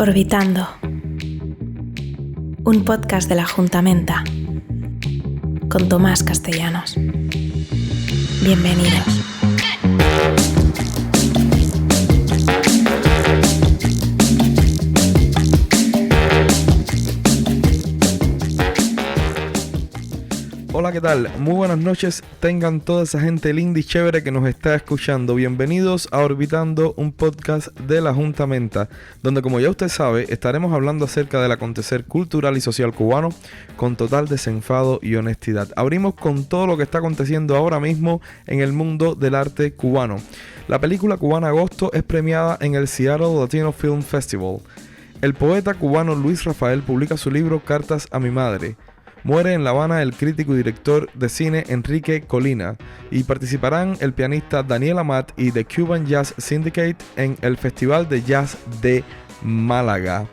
Orbitando, un podcast de la Juntamenta, con Tomás Castellanos. Bienvenidos. Hola, ¿qué tal? Muy buenas noches, tengan toda esa gente linda y chévere que nos está escuchando. Bienvenidos a Orbitando, un podcast de la Juntamenta, donde, como ya usted sabe, estaremos hablando acerca del acontecer cultural y social cubano con total desenfado y honestidad. Abrimos con todo lo que está aconteciendo ahora mismo en el mundo del arte cubano. La película cubana Agosto es premiada en el Seattle Latino Film Festival. El poeta cubano Luis Rafael publica su libro Cartas a mi madre. Muere en La Habana el crítico y director de cine Enrique Colina, y participarán el pianista Daniel Amat y The Cuban Jazz Syndicate en el Festival de Jazz de Málaga.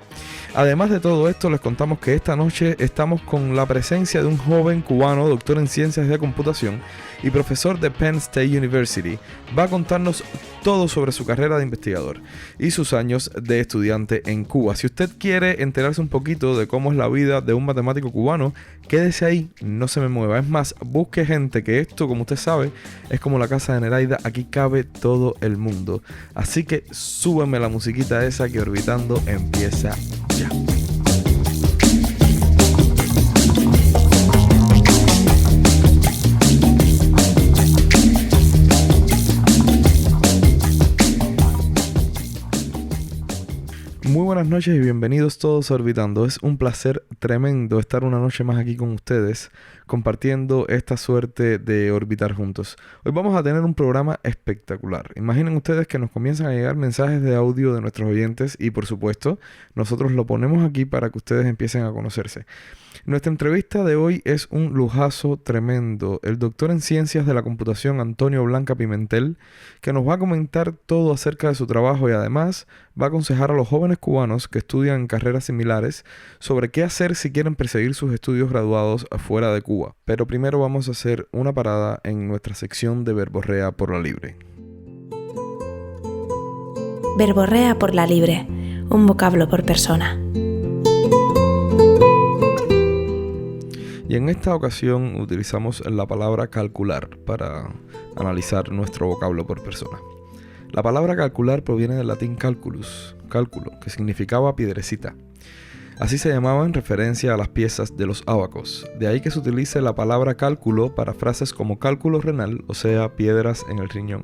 Además de todo esto, les contamos que esta noche estamos con la presencia de un joven cubano, doctor en Ciencias de Computación y profesor de Penn State University. Va a contarnos todo sobre su carrera de investigador y sus años de estudiante en Cuba. Si usted quiere enterarse un poquito de cómo es la vida de un matemático cubano, quédese ahí, no se me mueva. Es más, busque gente, que esto, como usted sabe, es como la casa de Nereida, aquí cabe todo el mundo. Así que súbeme la musiquita esa que Orbitando empieza ya. Muy buenas noches y bienvenidos todos a Orbitando. Es un placer tremendo estar una noche más aquí con ustedes, compartiendo esta suerte de orbitar juntos. Hoy vamos a tener un programa espectacular. Imaginen ustedes que nos comienzan a llegar mensajes de audio de nuestros oyentes y, por supuesto, nosotros lo ponemos aquí para que ustedes empiecen a conocerse. Nuestra entrevista de hoy es un lujazo tremendo. El doctor en Ciencias de la Computación Antonio Blanca Pimentel, que nos va a comentar todo acerca de su trabajo y además va a aconsejar a los jóvenes cubanos que estudian carreras similares sobre qué hacer si quieren perseguir sus estudios graduados afuera de Cuba. Pero primero vamos a hacer una parada en nuestra sección de Verborrea por la Libre. Verborrea por la Libre, un vocablo por persona. Y en esta ocasión utilizamos la palabra calcular para analizar nuestro vocablo por persona. La palabra calcular proviene del latín calculus, cálculo, que significaba piedrecita. Así se llamaba en referencia a las piezas de los ábacos. De ahí que se utilice la palabra cálculo para frases como cálculo renal, o sea, piedras en el riñón.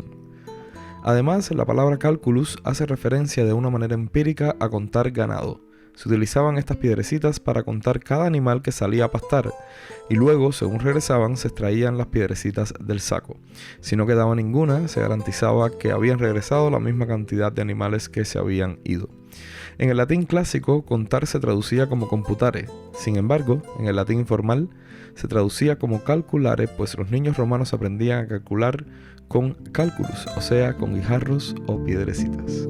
Además, la palabra calculus hace referencia de una manera empírica a contar ganado. Se utilizaban estas piedrecitas para contar cada animal que salía a pastar, y luego, según regresaban, se extraían las piedrecitas del saco. Si no quedaba ninguna, se garantizaba que habían regresado la misma cantidad de animales que se habían ido. En el latín clásico, contar se traducía como computare. Sin embargo, en el latín informal, se traducía como calculare, pues los niños romanos aprendían a calcular con calculus, o sea, con guijarros o piedrecitas.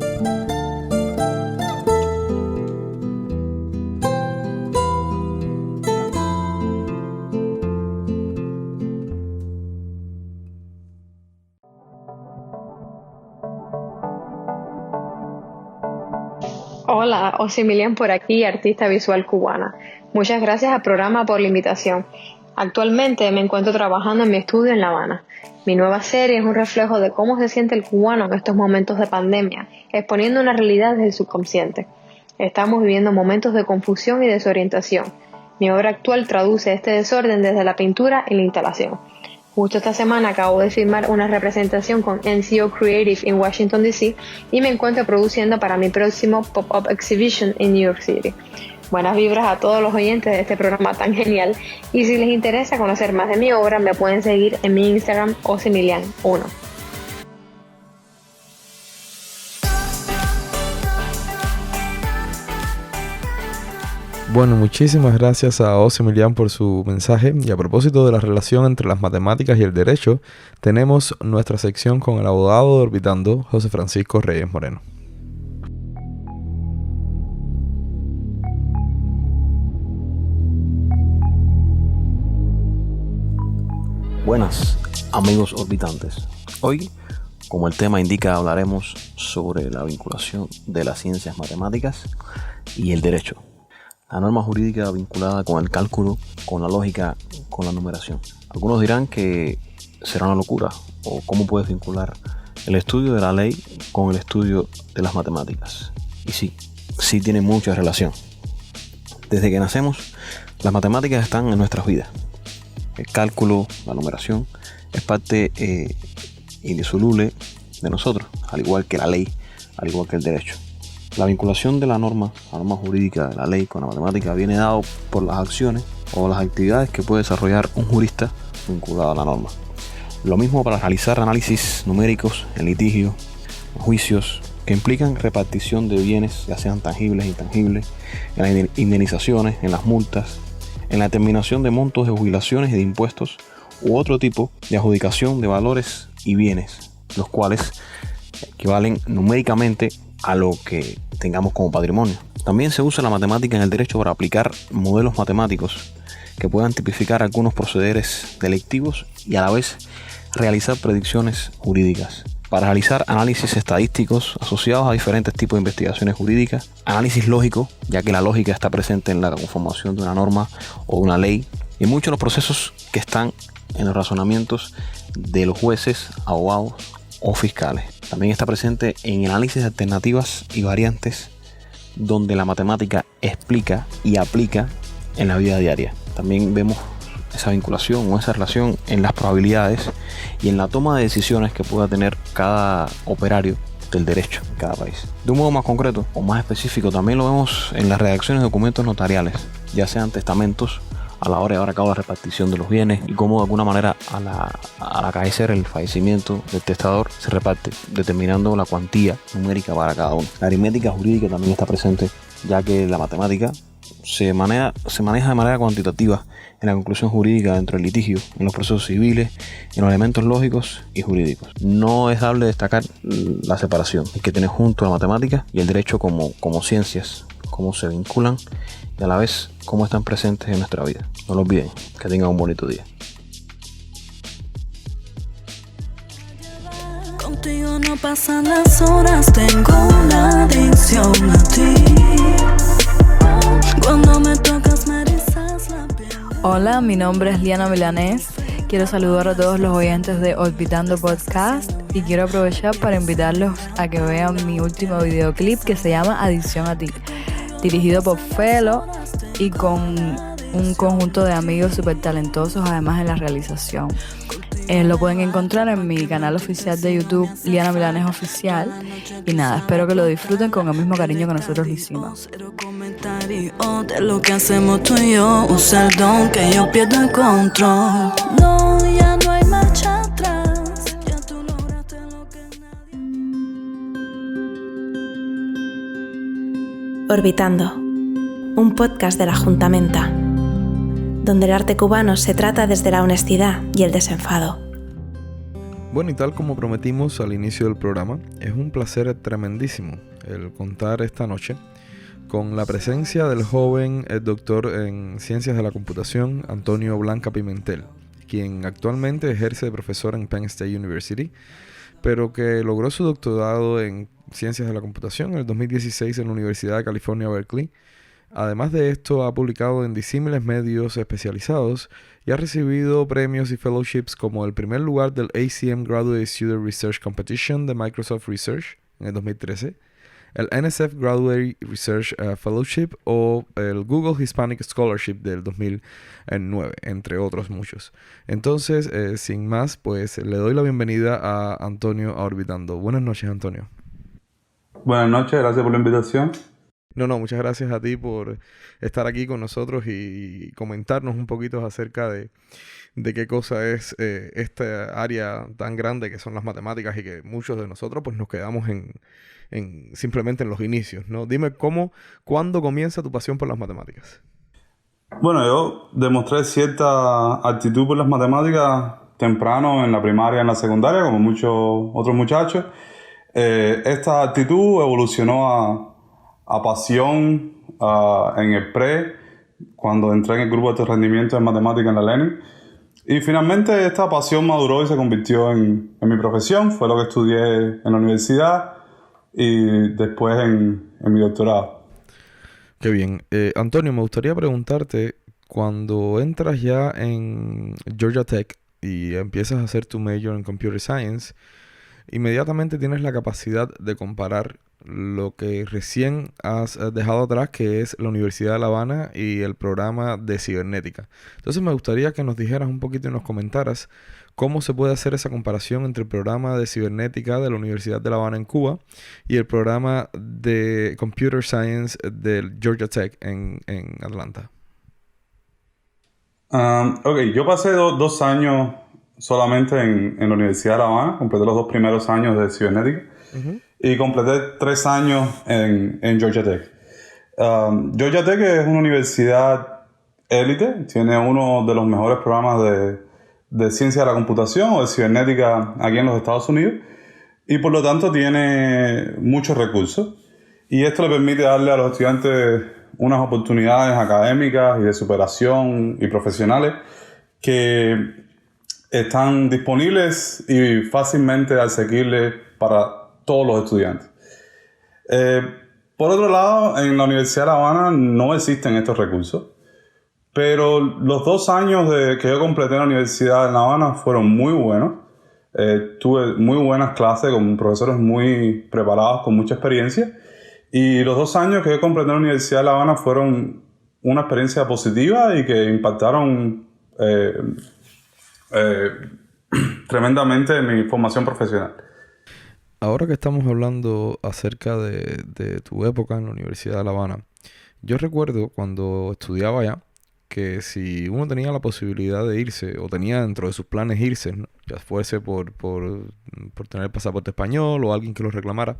Hola, Osimilian por aquí, artista visual cubana. Muchas gracias al programa por la invitación. Actualmente me encuentro trabajando en mi estudio en La Habana. Mi nueva serie es un reflejo de cómo se siente el cubano en estos momentos de pandemia, exponiendo una realidad desde el subconsciente. Estamos viviendo momentos de confusión y desorientación. Mi obra actual traduce este desorden desde la pintura y la instalación. Justo esta semana acabo de filmar una representación con NCO Creative en Washington, D.C. y me encuentro produciendo para mi próximo Pop-Up Exhibition en New York City. Buenas vibras a todos los oyentes de este programa tan genial, y si les interesa conocer más de mi obra, me pueden seguir en mi Instagram Osimilian1. Bueno, muchísimas gracias a Osimilian por su mensaje. Y a propósito de la relación entre las matemáticas y el derecho, tenemos nuestra sección con el abogado de Orbitando, José Francisco Reyes Moreno. Buenas, amigos orbitantes. Hoy Como el tema indica, hablaremos sobre la vinculación de las ciencias matemáticas y el derecho. La norma jurídica vinculada con el cálculo, con la lógica, con la numeración. Algunos dirán que será una locura, o cómo puedes vincular el estudio de la ley con el estudio de las matemáticas. Y sí tiene mucha relación. Desde que nacemos, las matemáticas están en nuestras vidas. El cálculo, la numeración, es parte indisoluble de nosotros, al igual que la ley, al igual que el derecho. La vinculación de la norma jurídica de la ley con la matemática viene dado por las acciones o las actividades que puede desarrollar un jurista vinculado a la norma. Lo mismo para realizar análisis numéricos en litigios, en juicios, que implican repartición de bienes, ya sean tangibles e intangibles, en las indemnizaciones, en las multas, en la determinación de montos de jubilaciones y de impuestos u otro tipo de adjudicación de valores y bienes, los cuales equivalen numéricamente a lo que tengamos como patrimonio. También se usa la matemática en el derecho para aplicar modelos matemáticos que puedan tipificar algunos procederes delictivos y a la vez realizar predicciones jurídicas. Para realizar análisis estadísticos asociados a diferentes tipos de investigaciones jurídicas, análisis lógico, ya que la lógica está presente en la conformación de una norma o de una ley, y muchos de los procesos que están en los razonamientos de los jueces, abogados o fiscales. También está presente en análisis de alternativas y variantes, donde la matemática explica y aplica en la vida diaria. También vemos esa vinculación o esa relación en las probabilidades y en la toma de decisiones que pueda tener cada operario del derecho en cada país. De un modo más concreto o más específico, también lo vemos en las redacciones de documentos notariales, ya sean testamentos, a la hora de llevar a cabo la repartición de los bienes y cómo de alguna manera al acaecer el fallecimiento del testador se reparte, determinando la cuantía numérica para cada uno. La aritmética jurídica también está presente, ya que la matemática se maneja de manera cuantitativa en la conclusión jurídica dentro del litigio, en los procesos civiles, en los elementos lógicos y jurídicos. No es dable destacar la separación que tiene junto a la matemática y el derecho como ciencias, cómo se vinculan y a la vez cómo están presentes en nuestra vida. No lo olviden, que tengan un bonito día. Contigo no pasan las horas, tengo una adicción a ti. Cuando me tocas me erizas la piel. Hola, mi nombre es Liana Milanés. Quiero saludar a todos los oyentes de Orbitando Podcast y quiero aprovechar para invitarlos a que vean mi último videoclip que se llama Adicción a ti, dirigido por Felo y con un conjunto de amigos súper talentosos además en la realización. Lo pueden encontrar en mi canal oficial de YouTube, Liana Milanés Oficial. Y nada, espero que lo disfruten con el mismo cariño que nosotros lo hicimos. De lo que hacemos tú y yo, usa el don que yo pierdo el control. No, ya no hay marcha atrás. Ya tú lograste lo que nadie. Orbitando, un podcast de la Juntamenta, donde el arte cubano se trata desde la honestidad y el desenfado. Bueno, y tal como prometimos al inicio del programa, es un placer tremendísimo el contar esta noche con la presencia del joven doctor en Ciencias de la Computación, Antonio Blanca Pimentel, quien actualmente ejerce de profesor en Penn State University, pero que logró su doctorado en Ciencias de la Computación en el 2016 en la Universidad de California, Berkeley. Además de esto, ha publicado en disímiles medios especializados y ha recibido premios y fellowships como el primer lugar del ACM Graduate Student Research Competition de Microsoft Research en el 2013, el NSF Graduate Research Fellowship o el Google Hispanic Scholarship del 2009, entre otros muchos. Entonces, sin más, pues le doy la bienvenida a Antonio a Orbitando. Buenas noches, Antonio. Buenas noches, gracias por la invitación. No, muchas gracias a ti por estar aquí con nosotros y comentarnos un poquito acerca de qué cosa es esta área tan grande que son las matemáticas y que muchos de nosotros pues nos quedamos simplemente en los inicios, ¿no? Dime ¿cuándo comienza tu pasión por las matemáticas? Bueno, yo demostré cierta actitud por las matemáticas temprano en la primaria, en la secundaria, como muchos otros muchachos. Esta actitud evolucionó a pasión en el pre, cuando entré en el grupo de alto rendimiento de matemáticas en la Lenin. Y finalmente esta pasión maduró y se convirtió en mi profesión. Fue lo que estudié en la universidad y después en mi doctorado. Qué bien. Antonio, me gustaría preguntarte, cuando entras ya en Georgia Tech y empiezas a hacer tu major en Computer Science, inmediatamente tienes la capacidad de comparar lo que recién has dejado atrás, que es la Universidad de La Habana y el programa de cibernética. Entonces me gustaría que nos dijeras un poquito y nos comentaras cómo se puede hacer esa comparación entre el programa de cibernética de la Universidad de La Habana en Cuba y el programa de Computer Science de Georgia Tech en Atlanta. Ok, yo pasé 2 años solamente en la Universidad de La Habana. Completé los 2 primeros años de cibernética. Y completé 3 años en Georgia Tech. Georgia Tech es una universidad élite. Tiene uno de los mejores programas de ciencia de la computación o de cibernética aquí en los Estados Unidos. Y por lo tanto tiene muchos recursos. Y esto le permite darle a los estudiantes unas oportunidades académicas y de superación y profesionales que están disponibles y fácilmente asequibles para todos los estudiantes. Por otro lado, en la Universidad de La Habana no existen estos recursos, pero los 2 años que yo completé en la Universidad de La Habana fueron muy buenos. Tuve muy buenas clases con profesores muy preparados, con mucha experiencia, y los 2 años que yo completé en la Universidad de La Habana fueron una experiencia positiva y que impactaron tremendamente en mi formación profesional. Ahora que estamos hablando acerca de tu época en la Universidad de La Habana, yo recuerdo cuando estudiaba allá que si uno tenía la posibilidad de irse o tenía dentro de sus planes irse, ¿no?, ya fuese por tener el pasaporte español o alguien que lo reclamara,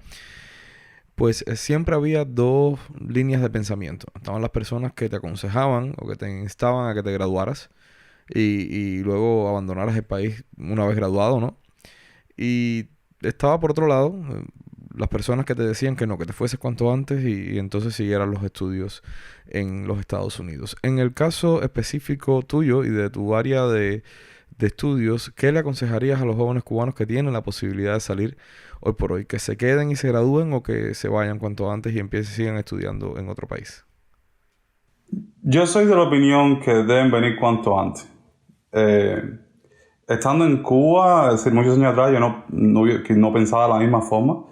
pues siempre había 2 líneas de pensamiento. Estaban las personas que te aconsejaban o que te instaban a que te graduaras y luego abandonaras el país una vez graduado, ¿no? Y estaba por otro lado las personas que te decían que no, que te fueses cuanto antes y entonces siguieras los estudios en los Estados Unidos. En el caso específico tuyo y de tu área de estudios, ¿qué le aconsejarías a los jóvenes cubanos que tienen la posibilidad de salir hoy por hoy? ¿Que se queden y se gradúen o que se vayan cuanto antes y sigan estudiando en otro país? Yo soy de la opinión que deben venir cuanto antes. Estando en Cuba, es decir, muchos años atrás, yo no pensaba de la misma forma,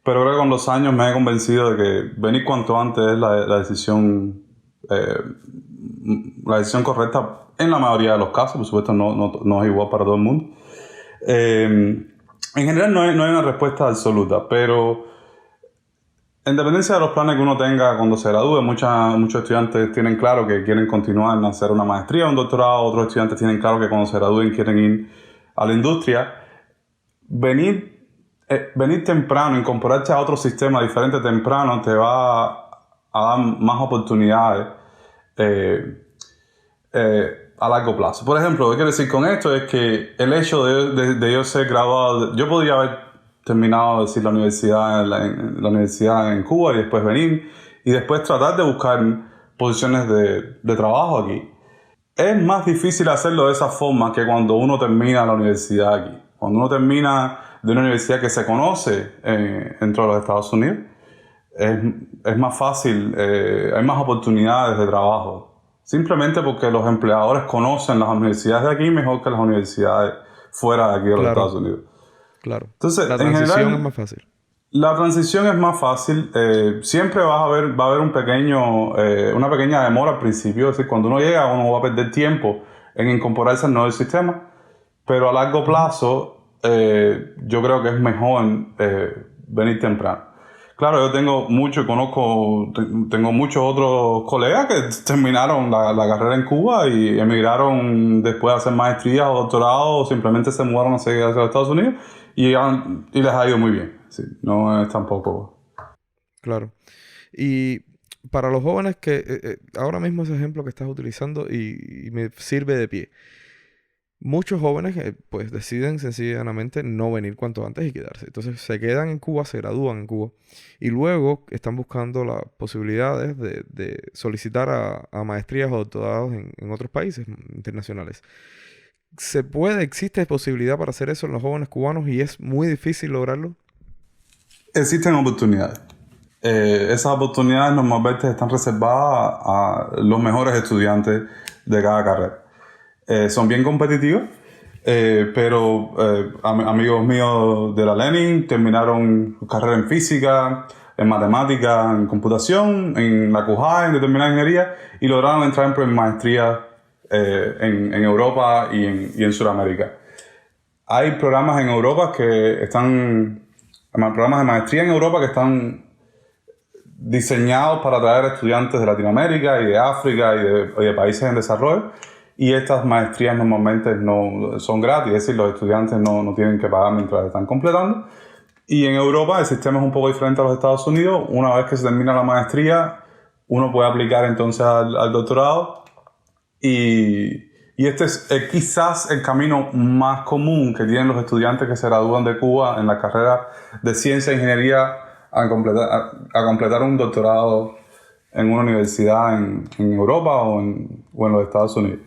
pero creo que con los años me he convencido de que venir cuanto antes es la decisión correcta en la mayoría de los casos. Por supuesto, no es igual para todo el mundo. En general no hay una respuesta absoluta, pero en dependencia de los planes que uno tenga cuando se gradúe, muchos estudiantes tienen claro que quieren continuar a hacer una maestría o un doctorado. Otros estudiantes tienen claro que cuando se gradúen quieren ir a la industria. Venir temprano, incorporarte a otro sistema diferente temprano te va a dar más oportunidades a largo plazo. Por ejemplo, lo que quiero decir con esto es que el hecho de yo ser graduado, yo podría haber terminado la universidad en Cuba y después venir y después tratar de buscar posiciones de trabajo aquí. Es más difícil hacerlo de esa forma que cuando uno termina la universidad aquí. Cuando uno termina de una universidad que se conoce dentro de los Estados Unidos, es más fácil, hay más oportunidades de trabajo. Simplemente porque los empleadores conocen las universidades de aquí mejor que las universidades fuera de aquí de los Estados Unidos. Claro. Entonces, La transición es más fácil. La transición es más fácil. Siempre va a haber una pequeña demora al principio. Es decir, cuando uno llega, uno va a perder tiempo en incorporarse al nuevo sistema. Pero a largo plazo, yo creo que es mejor venir temprano. Claro, yo tengo muchos otros colegas que terminaron la carrera en Cuba y emigraron después de hacer maestrías o doctorados, o simplemente se mudaron hacia los Estados Unidos y les ha ido muy bien. Sí, no es tampoco... Claro. Y para los jóvenes que ahora mismo ese ejemplo que estás utilizando y me sirve de pie. Muchos jóvenes pues deciden sencillamente no venir cuanto antes y quedarse. Entonces se quedan en Cuba, se gradúan en Cuba y luego están buscando las posibilidades de solicitar a maestrías o doctorados en otros países internacionales. ¿Existe posibilidad para hacer eso en los jóvenes cubanos y es muy difícil lograrlo? Existen oportunidades. Esas oportunidades normalmente están reservadas a los mejores estudiantes de cada carrera. Son bien competitivos, pero amigos míos de la Lenin terminaron carrera en física, en matemática, en computación, en la CUJA, en determinada ingeniería, y lograron entrar en maestría en Europa y en Sudamérica. Hay programas en Europa programas de maestría en Europa que están diseñados para atraer estudiantes de Latinoamérica y de África y de países en desarrollo, y estas maestrías normalmente no son gratis, es decir, los estudiantes no tienen que pagar mientras están completando. Y en Europa el sistema es un poco diferente a los Estados Unidos. Una vez que se termina la maestría, uno puede aplicar entonces al doctorado, y este es quizás el camino más común que tienen los estudiantes que se gradúan de Cuba en la carrera de ciencia e ingeniería a completar un doctorado en una universidad en Europa o en los Estados Unidos.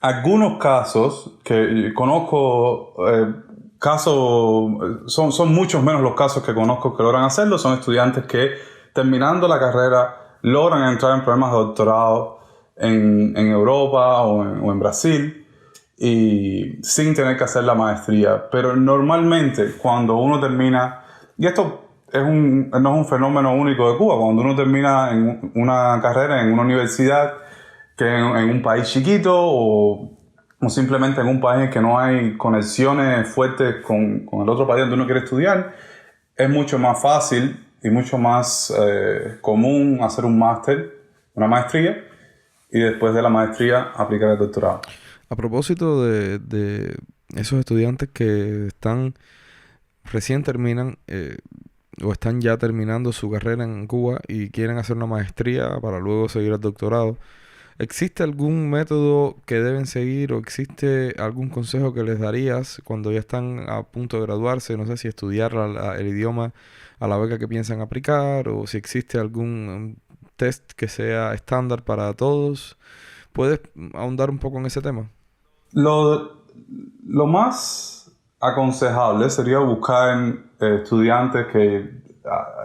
Algunos casos que conozco, son muchos menos los casos que conozco que logran hacerlo, son estudiantes que terminando la carrera logran entrar en programas de doctorado en Europa o en Brasil, y sin tener que hacer la maestría. Pero normalmente cuando uno termina, y esto no es un fenómeno único de Cuba, cuando uno termina en una carrera en una universidad que en un país chiquito o simplemente en un país en que no hay conexiones fuertes con el otro país donde uno quiere estudiar, es mucho más fácil y mucho más común hacer un máster, una maestría, y después de la maestría aplicar el doctorado. A propósito de esos estudiantes que recién terminan o están ya terminando su carrera en Cuba y quieren hacer una maestría para luego seguir el doctorado, ¿existe algún método que deben seguir o existe algún consejo que les darías cuando ya están a punto de graduarse? No sé si estudiar el idioma a la beca que piensan aplicar, o si existe algún test que sea estándar para todos. ¿Puedes ahondar un poco en ese tema? Lo más aconsejable sería buscar estudiantes que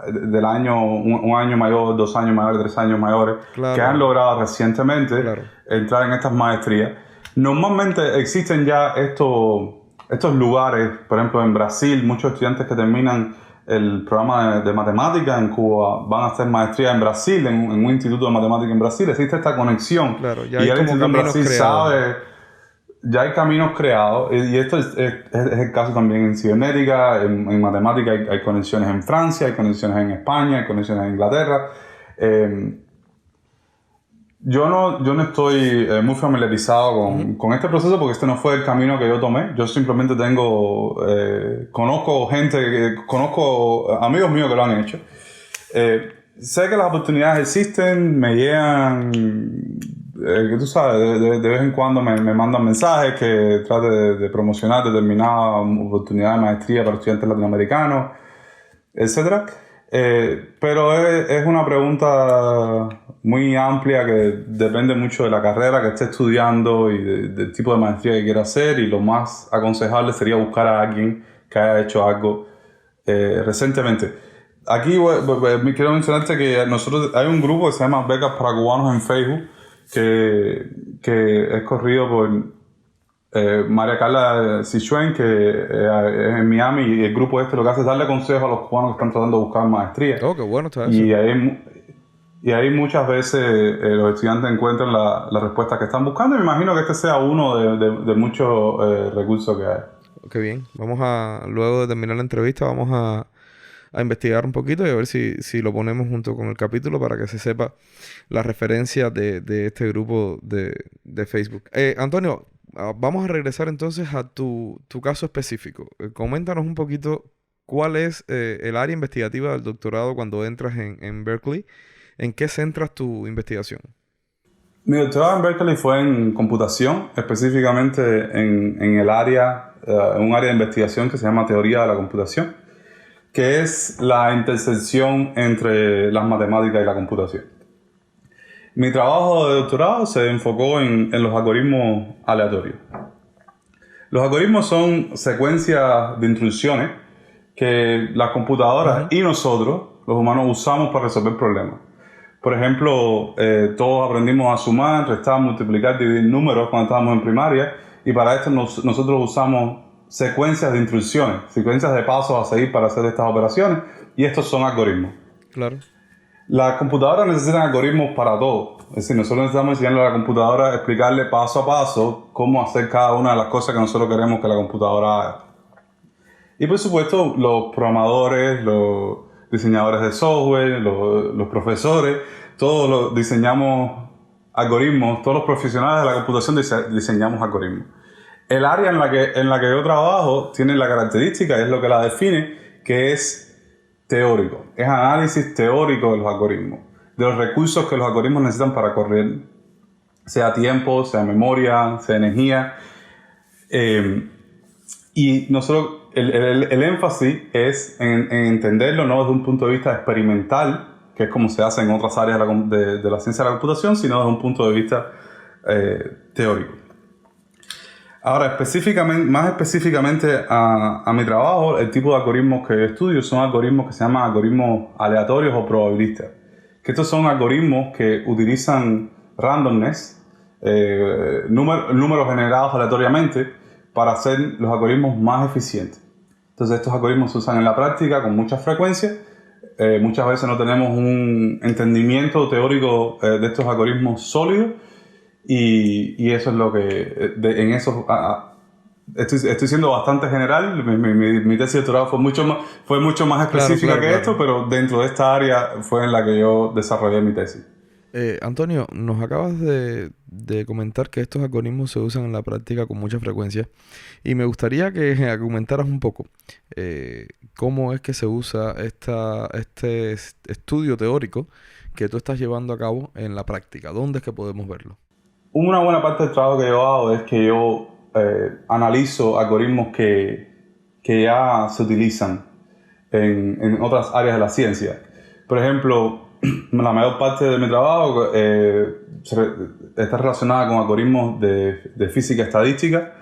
del un año mayor, 2 años mayores, 3 años mayores, claro, que han logrado recientemente, claro, entrar en estas maestrías. Normalmente existen ya estos lugares, por ejemplo en Brasil, muchos estudiantes que terminan el programa de matemática en Cuba van a hacer maestría en Brasil, en un instituto de matemática en Brasil. Existe esta conexión, claro, ya y el instituto en Brasil sabe, ya hay caminos creados, y esto es el caso también en cibernética, en matemática hay conexiones en Francia, hay conexiones en España, hay conexiones en Inglaterra. Yo no estoy muy familiarizado con este proceso, porque este no fue el camino que yo tomé. Yo simplemente conozco amigos míos que lo han hecho. Sé que las oportunidades existen, me llegan, que tú sabes, de vez en cuando me mandan mensajes que trate de promocionar determinada oportunidad de maestría para estudiantes latinoamericanos, etc. Pero es una pregunta muy amplia que depende mucho de la carrera que esté estudiando y del tipo de maestría que quiera hacer, y lo más aconsejable sería buscar a alguien que haya hecho algo recientemente. Aquí quiero mencionarte que nosotros hay un grupo que se llama Becas para Cubanos en Facebook, que es corrido por María Carla Sichuen, que es en Miami, y el grupo lo que hace es darle consejos a los cubanos que están tratando de buscar maestría. Oh, qué bueno está eso. Y ahí muchas veces los estudiantes encuentran la respuesta que están buscando, y me imagino que este sea uno de muchos recursos que hay. Qué bien. Luego de terminar la entrevista, vamos a investigar un poquito y a ver si lo ponemos junto con el capítulo para que se sepa la referencia de este grupo de Facebook. Antonio, vamos a regresar entonces a tu caso específico. Coméntanos un poquito cuál es el área investigativa del doctorado cuando entras en Berkeley. ¿En qué centras tu investigación? Mi doctorado en Berkeley fue en computación, específicamente en un área de investigación que se llama teoría de la computación, que es la intersección entre las matemáticas y la computación. Mi trabajo de doctorado se enfocó en los algoritmos aleatorios. Los algoritmos son secuencias de instrucciones que las computadoras y nosotros, los humanos, usamos para resolver problemas. Por ejemplo, todos aprendimos a sumar, restar, multiplicar, dividir números cuando estábamos en primaria, y para esto nosotros usamos secuencias de instrucciones, secuencias de pasos a seguir para hacer estas operaciones, y estos son algoritmos. Claro. Las computadoras necesitan algoritmos para todo. Es decir, nosotros necesitamos enseñarle a la computadora a explicarle paso a paso cómo hacer cada una de las cosas que nosotros queremos que la computadora haga. Y por supuesto, los programadores, los diseñadores de software, los profesores, todos diseñamos algoritmos, todos los profesionales de la computación diseñamos algoritmos. El área en la que yo trabajo tiene la característica, es lo que la define, que es teórico. Es análisis teórico de los algoritmos, de los recursos que los algoritmos necesitan para correr, sea tiempo, sea memoria, sea energía. Y nosotros, el énfasis es en entenderlo no desde un punto de vista experimental, que es como se hace en otras áreas de la ciencia de la computación, sino desde un punto de vista teórico. Ahora, más específicamente a mi trabajo, el tipo de algoritmos que yo estudio son algoritmos que se llaman algoritmos aleatorios o probabilistas. Que estos son algoritmos que utilizan randomness, números generados aleatoriamente, para hacer los algoritmos más eficientes. Entonces, estos algoritmos se usan en la práctica con mucha frecuencia. Muchas veces no tenemos un entendimiento teórico de estos algoritmos sólidos. Y eso es lo que estoy siendo bastante general. Mi tesis de doctorado fue mucho más específica que esto, pero dentro de esta área fue en la que yo desarrollé mi tesis. Antonio, nos acabas de comentar que estos algoritmos se usan en la práctica con mucha frecuencia, y me gustaría que argumentaras un poco cómo es que se usa este estudio teórico que tú estás llevando a cabo en la práctica. ¿Dónde es que podemos verlo? Una buena parte del trabajo que yo hago es que yo analizo algoritmos que ya se utilizan en otras áreas de la ciencia. Por ejemplo, la mayor parte de mi trabajo está relacionada con algoritmos de física estadística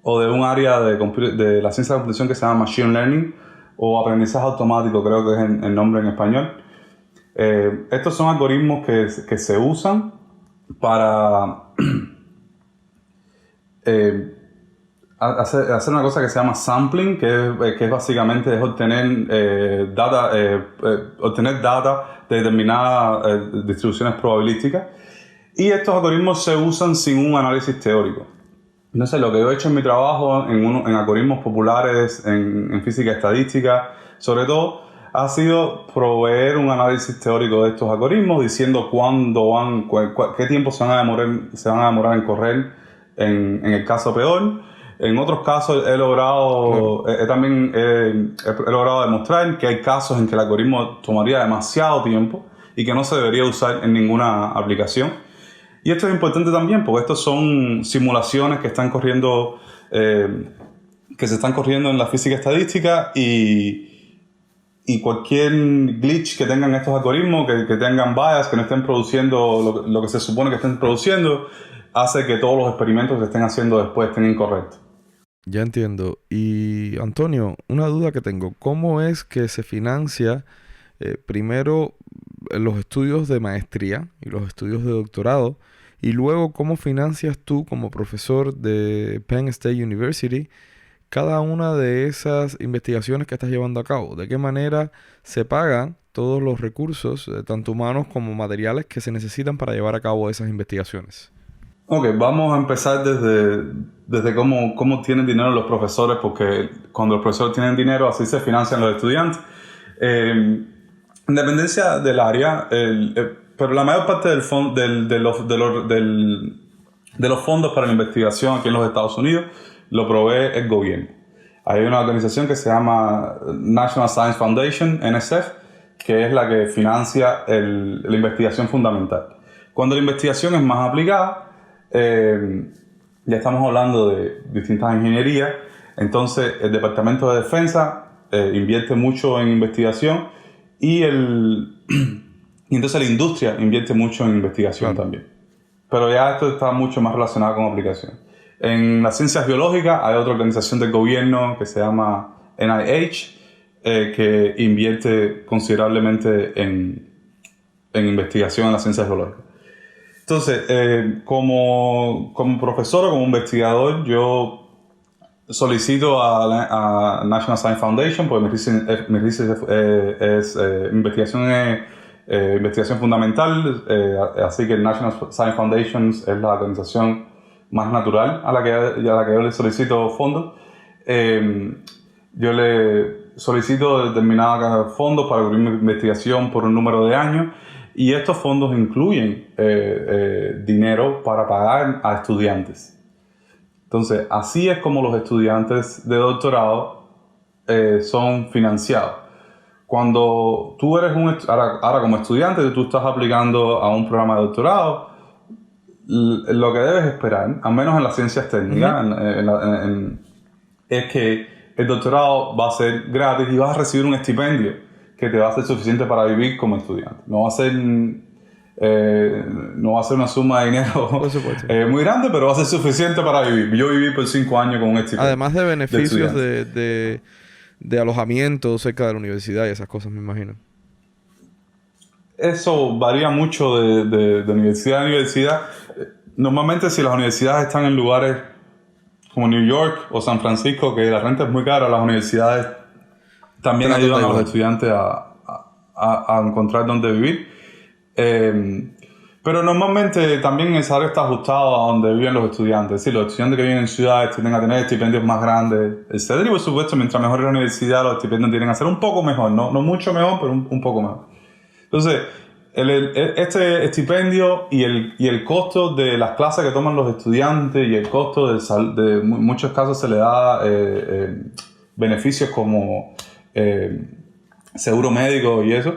o de un área de la ciencia de la computación que se llama Machine Learning o aprendizaje automático, creo que es el nombre en español. Estos son algoritmos que se usan para hacer una cosa que se llama sampling, que es básicamente obtener data de determinadas distribuciones probabilísticas, y estos algoritmos se usan sin un análisis teórico. Entonces, lo que yo he hecho en mi trabajo en algoritmos populares, en física estadística, sobre todo, ha sido proveer un análisis teórico de estos algoritmos, diciendo qué tiempo se van a demorar en correr en el caso peor. En otros casos he logrado demostrar que hay casos en que el algoritmo tomaría demasiado tiempo y que no se debería usar en ninguna aplicación. Y esto es importante también porque estos son simulaciones que se están corriendo en la física estadística, y cualquier glitch que tengan estos algoritmos, que tengan bias, que no estén produciendo lo que se supone que estén produciendo, hace que todos los experimentos que estén haciendo después estén incorrectos. Ya entiendo. Y Antonio, una duda que tengo. ¿Cómo es que se financia primero los estudios de maestría y los estudios de doctorado? Y luego, ¿cómo financias tú como profesor de Penn State University cada una de esas investigaciones que estás llevando a cabo? ¿De qué manera se pagan todos los recursos, tanto humanos como materiales, que se necesitan para llevar a cabo esas investigaciones? Ok, vamos a empezar desde cómo tienen dinero los profesores, porque cuando los profesores tienen dinero, así se financian los estudiantes. En dependencia del área, pero la mayor parte de los fondos para la investigación aquí en los Estados Unidos lo provee el gobierno. Hay una organización que se llama National Science Foundation, NSF, que es la que financia la investigación fundamental. Cuando la investigación es más aplicada, ya estamos hablando de distintas ingenierías, entonces el Departamento de Defensa invierte mucho en investigación, y Y entonces la industria invierte mucho en investigación también. Pero ya esto está mucho más relacionado con aplicación. En las ciencias biológicas hay otra organización del gobierno que se llama NIH, que invierte considerablemente en investigación en las ciencias biológicas. Entonces, como profesor o como investigador, yo solicito a National Science Foundation, porque mi research es investigación fundamental, así que el National Science Foundation es la organización más natural a la que yo le solicito fondos. Yo le solicito determinados fondos para cubrir mi investigación por un número de años, y estos fondos incluyen dinero para pagar a estudiantes. Entonces, así es como los estudiantes de doctorado son financiados. Cuando tú eres ahora como estudiante, tú estás aplicando a un programa de doctorado, lo que debes esperar, al menos en las ciencias técnicas, es que el doctorado va a ser gratis y vas a recibir un estipendio que te va a ser suficiente para vivir como estudiante. No va a ser una suma de dinero muy grande, pero va a ser suficiente para vivir. Yo viví por 5 años con un estipendio. Además de beneficios de alojamiento cerca de la universidad y esas cosas, me imagino. Eso varía mucho de universidad a universidad. Normalmente, si las universidades están en lugares como New York o San Francisco, que la renta es muy cara, las universidades también ayudan a los estudiantes a encontrar dónde vivir. Pero normalmente también esa área está ajustada a donde viven los estudiantes. Es decir, los estudiantes que viven en ciudades tienden a tener estipendios más grandes, etc. Y por supuesto, mientras mejor es la universidad, los estipendios tienden a ser un poco mejor. No mucho mejor, pero un poco mejor. Entonces, este estipendio y el costo de las clases que toman los estudiantes y el costo de muchos casos se le da beneficios como seguro médico y eso,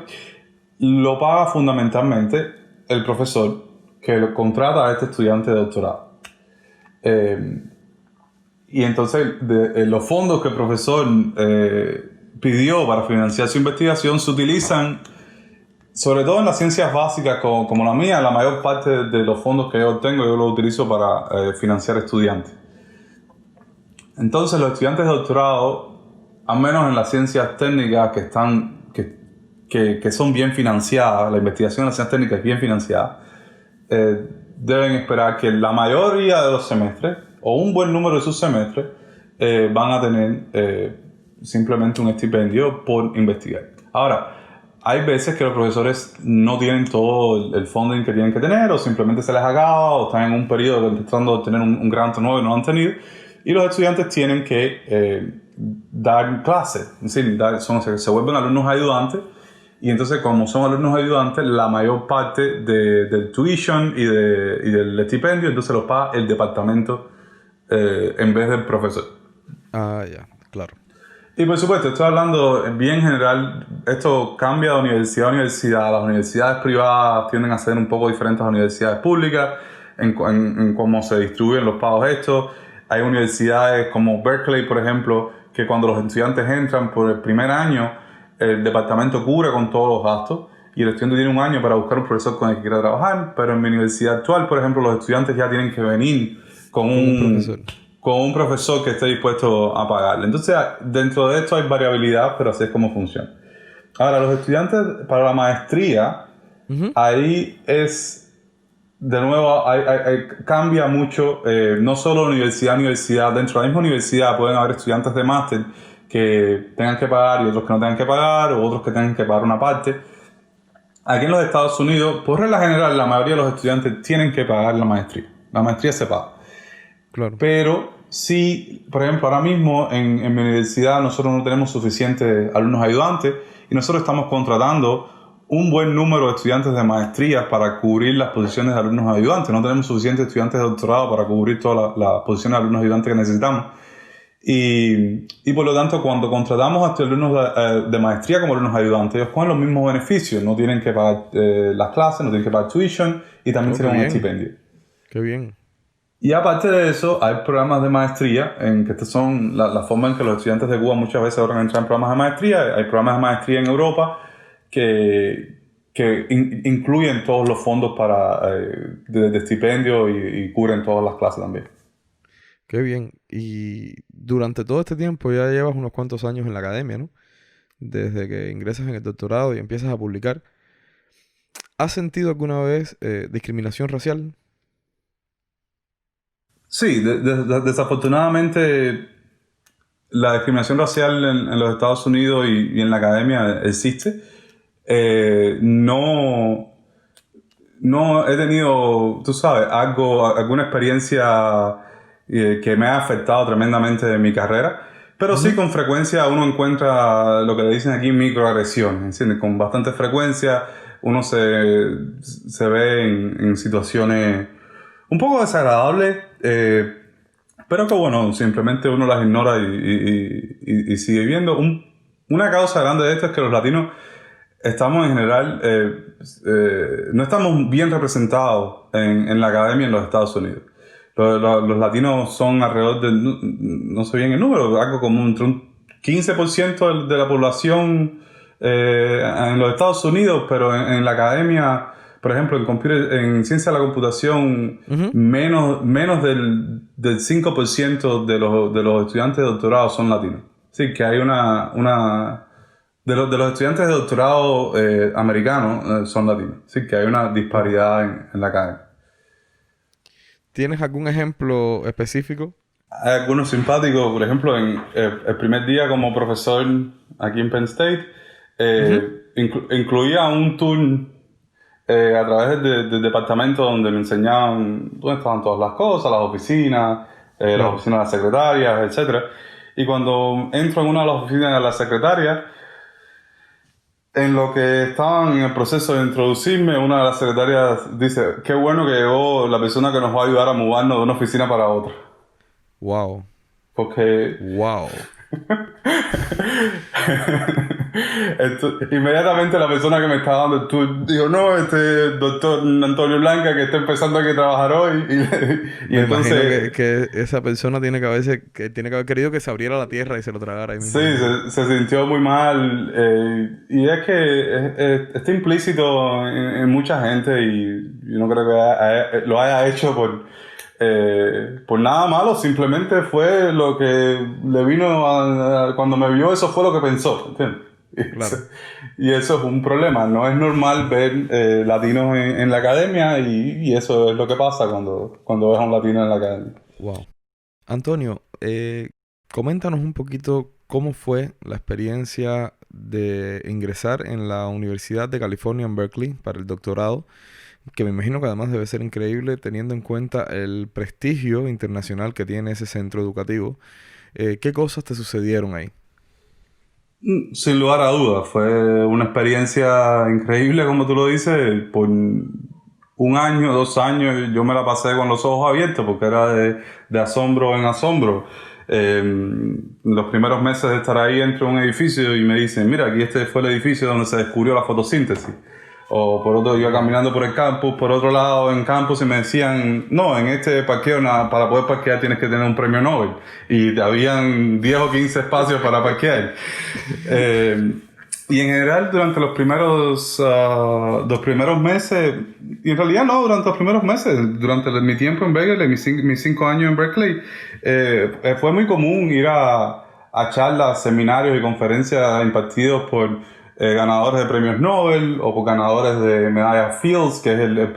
lo paga fundamentalmente el profesor que contrata a este estudiante de doctorado. Y entonces los fondos que el profesor pidió para financiar su investigación se utilizan sobre todo en las ciencias básicas como la mía. La mayor parte de los fondos que yo obtengo yo los utilizo para financiar estudiantes. Entonces los estudiantes de doctorado, al menos en las ciencias técnicas que son bien financiadas, la investigación en las ciencias técnicas es bien financiada, deben esperar que la mayoría de los semestres, o un buen número de sus semestres, van a tener simplemente un estipendio por investigar. Ahora, hay veces que los profesores no tienen todo el funding que tienen que tener, o simplemente se les acaba, o están en un periodo tratando de obtener un grant nuevo y no lo han tenido, y los estudiantes tienen que dar clases, es decir, se vuelven alumnos ayudantes, y entonces como son alumnos ayudantes, la mayor parte del tuition y del estipendio entonces lo paga el departamento en vez del profesor. Ah, ya, claro. Y por supuesto, estoy hablando bien general, esto cambia de universidad a universidad. Las universidades privadas tienden a ser un poco diferentes a las universidades públicas en cómo se distribuyen los pagos estos. Hay universidades como Berkeley, por ejemplo, que cuando los estudiantes entran por el primer año, el departamento cubre con todos los gastos y el estudiante tiene un año para buscar un profesor con el que quiera trabajar. Pero en mi universidad actual, por ejemplo, los estudiantes ya tienen que venir con un profesor que esté dispuesto a pagarle. Entonces, dentro de esto hay variabilidad, pero así es como funciona. Ahora, los estudiantes para la maestría, ahí es, de nuevo, cambia mucho, no solo universidad a universidad. Dentro de la misma universidad pueden haber estudiantes de máster que tengan que pagar y otros que no tengan que pagar, o otros que tengan que pagar una parte. Aquí en los Estados Unidos, por regla general, la mayoría de los estudiantes tienen que pagar la maestría. La maestría se paga. Claro. Pero sí, por ejemplo, ahora mismo en mi universidad nosotros no tenemos suficientes alumnos ayudantes y nosotros estamos contratando un buen número de estudiantes de maestría para cubrir las posiciones de alumnos ayudantes. No tenemos suficientes estudiantes de doctorado para cubrir todas las posiciones de alumnos ayudantes que necesitamos. Y por lo tanto, cuando contratamos a alumnos de maestría como alumnos ayudantes, ellos cogen los mismos beneficios. No tienen que pagar las clases, no tienen que pagar tuition y también tienen un estipendio. Qué bien. Y aparte de eso, hay programas de maestría, que estas son la forma en que los estudiantes de Cuba muchas veces ahora entran en programas de maestría. Hay programas de maestría en Europa que que incluyen todos los fondos de estipendio y cubren todas las clases también. Qué bien. Y durante todo este tiempo ya llevas unos cuantos años en la academia, ¿no? Desde que ingresas en el doctorado y empiezas a publicar. ¿Has sentido alguna vez discriminación racial? Sí, desafortunadamente la discriminación racial en los Estados Unidos y en la academia existe. No he tenido, tú sabes, alguna experiencia que me ha afectado tremendamente en mi carrera, pero sí con frecuencia uno encuentra lo que le dicen aquí microagresiones, ¿entiendes? Con bastante frecuencia uno se ve en situaciones un poco desagradables, pero que bueno, simplemente uno las ignora y sigue viendo. Una causa grande de esto es que los latinos estamos en general, no estamos bien representados en la academia en los Estados Unidos. Los latinos son alrededor de, no sé bien el número, algo como entre un 15% de la población en los Estados Unidos, pero en la academia, por ejemplo, en ciencia de la computación, menos del 5% de los estudiantes de doctorado son latinos. Sí, que hay de los estudiantes de doctorado americanos son latinos. Sí, que hay una disparidad en la academia. ¿Tienes algún ejemplo específico? Hay algunos simpáticos, por ejemplo, en el primer día como profesor aquí en Penn State, incluía un tour a través del departamento donde me enseñaban dónde estaban todas las cosas, las oficinas de las secretarias, etc. Y cuando entro en una de las oficinas de la secretaria, en lo que estaban en el proceso de introducirme, una de las secretarias dice: qué bueno que llegó la persona que nos va a ayudar a mudarnos de una oficina para otra. Wow. Porque... Wow. Inmediatamente la persona que me estaba dando el tour dijo: no, doctor Antonio Blanca, que está empezando aquí a trabajar hoy. Y Me entonces imagino que esa persona tiene que haber querido que se abriera la tierra y se lo tragara ahí mismo. Sí, se sintió muy mal. Y es que está implícito en mucha gente, y yo no creo que lo haya hecho por nada malo. Simplemente fue lo que le vino cuando me vio, eso fue lo que pensó, ¿entiendes? Claro. Y eso es un problema. No es normal ver latinos en la academia, y eso es lo que pasa cuando ves a un latino en la academia. Wow. Antonio, coméntanos un poquito cómo fue la experiencia de ingresar en la Universidad de California en Berkeley para el doctorado, que me imagino que además debe ser increíble teniendo en cuenta el prestigio internacional que tiene ese centro educativo. ¿Qué cosas te sucedieron ahí? Sin lugar a dudas, fue una experiencia increíble, como tú lo dices. Por 1 año, 2 años, yo me la pasé con los ojos abiertos, porque era de asombro en asombro. Los primeros meses de estar ahí, entro en un edificio y me dicen: mira, aquí este fue el edificio donde se descubrió la fotosíntesis. O por otro, iba caminando por el campus, por otro lado en campus, y me decían: no, en este parqueo para poder parquear tienes que tener un premio Nobel. Y habían 10 o 15 espacios para parquear. Y en general, durante los primeros meses, y en realidad no, durante los primeros meses, durante mi tiempo en Berkeley, mis 5 años en Berkeley, fue muy común ir a charlas, seminarios y conferencias impartidos por ganadores de premios Nobel o por ganadores de medallas Fields, que es uno de los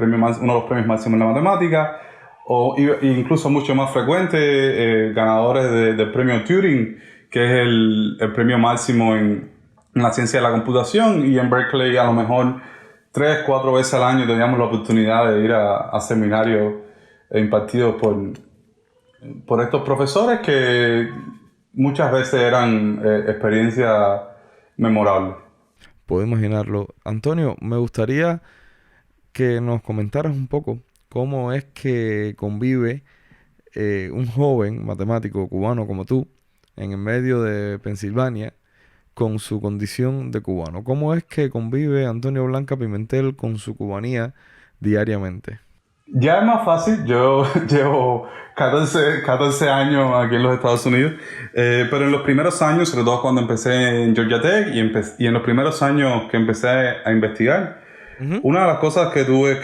premios máximos en la matemática, o incluso mucho más frecuente, ganadores del premio Turing, que es el premio máximo en la ciencia de la computación. Y en Berkeley a lo mejor 3-4 veces al año teníamos la oportunidad de ir a seminarios impartidos por estos profesores, que muchas veces eran experiencias memorables. Puedo imaginarlo. Antonio, me gustaría que nos comentaras un poco cómo es que convive un joven matemático cubano como tú en el medio de Pensilvania con su condición de cubano. ¿Cómo es que convive Antonio Blanca Pimentel con su cubanía diariamente? Ya es más fácil. Yo llevo 14 años aquí en los Estados Unidos, pero en los primeros años, sobre todo cuando empecé en Georgia Tech y en los primeros años que empecé a investigar, Una de las cosas que tuve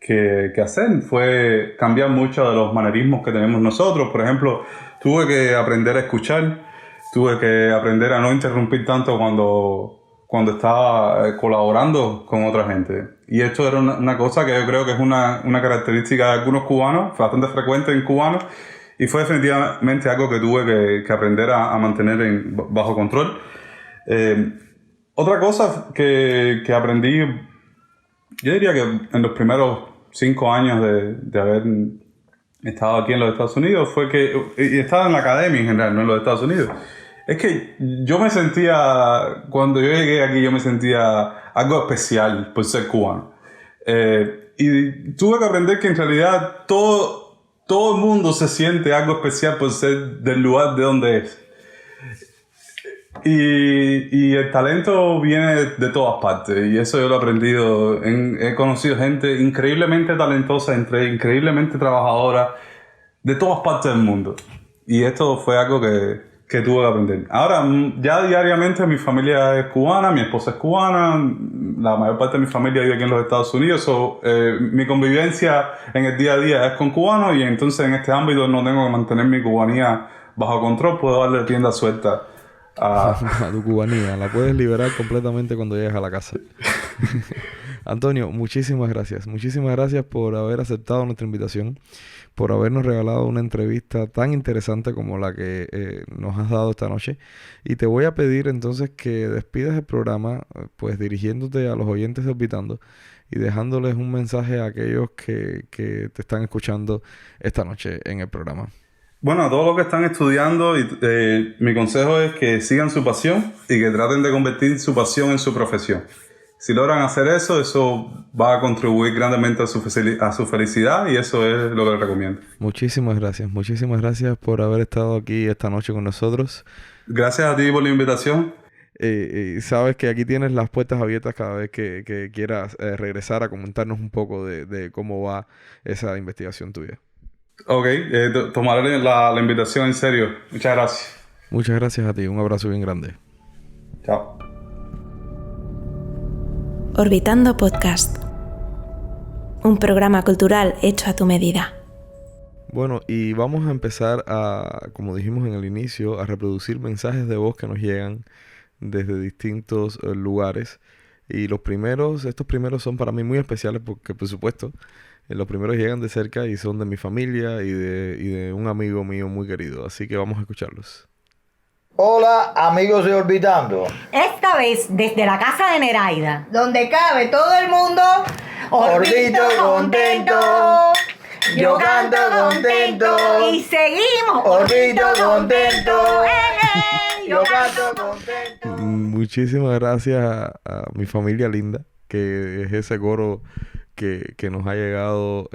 que hacer fue cambiar muchos de los manerismos que tenemos nosotros. Por ejemplo, tuve que aprender a escuchar, tuve que aprender a no interrumpir tanto cuando estaba colaborando con otra gente. Y esto era una cosa que yo creo que es una característica de algunos cubanos, bastante frecuente en cubanos, y fue definitivamente algo que tuve que aprender a mantener bajo control. Otra cosa que aprendí, yo diría que en los primeros 5 años de haber estado aquí en los Estados Unidos, fue que, y estaba en la academia en general, no en los Estados Unidos, es que yo me sentía, cuando yo llegué aquí, yo me sentía algo especial por ser cubano. Y tuve que aprender que en realidad todo el mundo se siente algo especial por ser del lugar de donde es. Y el talento viene de todas partes, y eso yo lo he aprendido. He conocido gente increíblemente talentosa, increíblemente trabajadora, de todas partes del mundo. Y esto fue algo que tuve que aprender. Ahora, ya diariamente mi familia es cubana, mi esposa es cubana, la mayor parte de mi familia vive aquí en los Estados Unidos. Mi convivencia en el día a día es con cubanos, y entonces en este ámbito no tengo que mantener mi cubanía bajo control, puedo darle rienda suelta a tu cubanía. La puedes liberar completamente cuando llegues a la casa. Antonio, muchísimas gracias. Muchísimas gracias por haber aceptado nuestra invitación, por habernos regalado una entrevista tan interesante como la que nos has dado esta noche. Y te voy a pedir entonces que despidas el programa, pues dirigiéndote a los oyentes de Orbitando y dejándoles un mensaje a aquellos que te están escuchando esta noche en el programa. Bueno, a todos los que están estudiando, mi consejo es que sigan su pasión y que traten de convertir su pasión en su profesión. Si logran hacer eso va a contribuir grandemente a su felicidad, y eso es lo que les recomiendo. Muchísimas gracias por haber estado aquí esta noche con nosotros. Gracias a ti por la invitación. Sabes que aquí tienes las puertas abiertas cada vez que quieras regresar a comentarnos un poco de cómo va esa investigación tuya. Ok, tomaré la invitación en serio. Muchas gracias. Muchas gracias a ti. Un abrazo bien grande. Chao. Orbitando Podcast. Un programa cultural hecho a tu medida. Bueno, y vamos a empezar como dijimos en el inicio, a reproducir mensajes de voz que nos llegan desde distintos lugares. Y estos primeros son para mí muy especiales porque, por supuesto, los primeros llegan de cerca y son de mi familia y de un amigo mío muy querido. Así que vamos a escucharlos. Hola, amigos de Orbitando. Esta vez desde la casa de Neraida, donde cabe todo el mundo. Orbito contento, yo canto contento y seguimos. Orbito contento, yo canto contento. Muchísimas gracias a mi familia linda, que es ese coro que nos ha llegado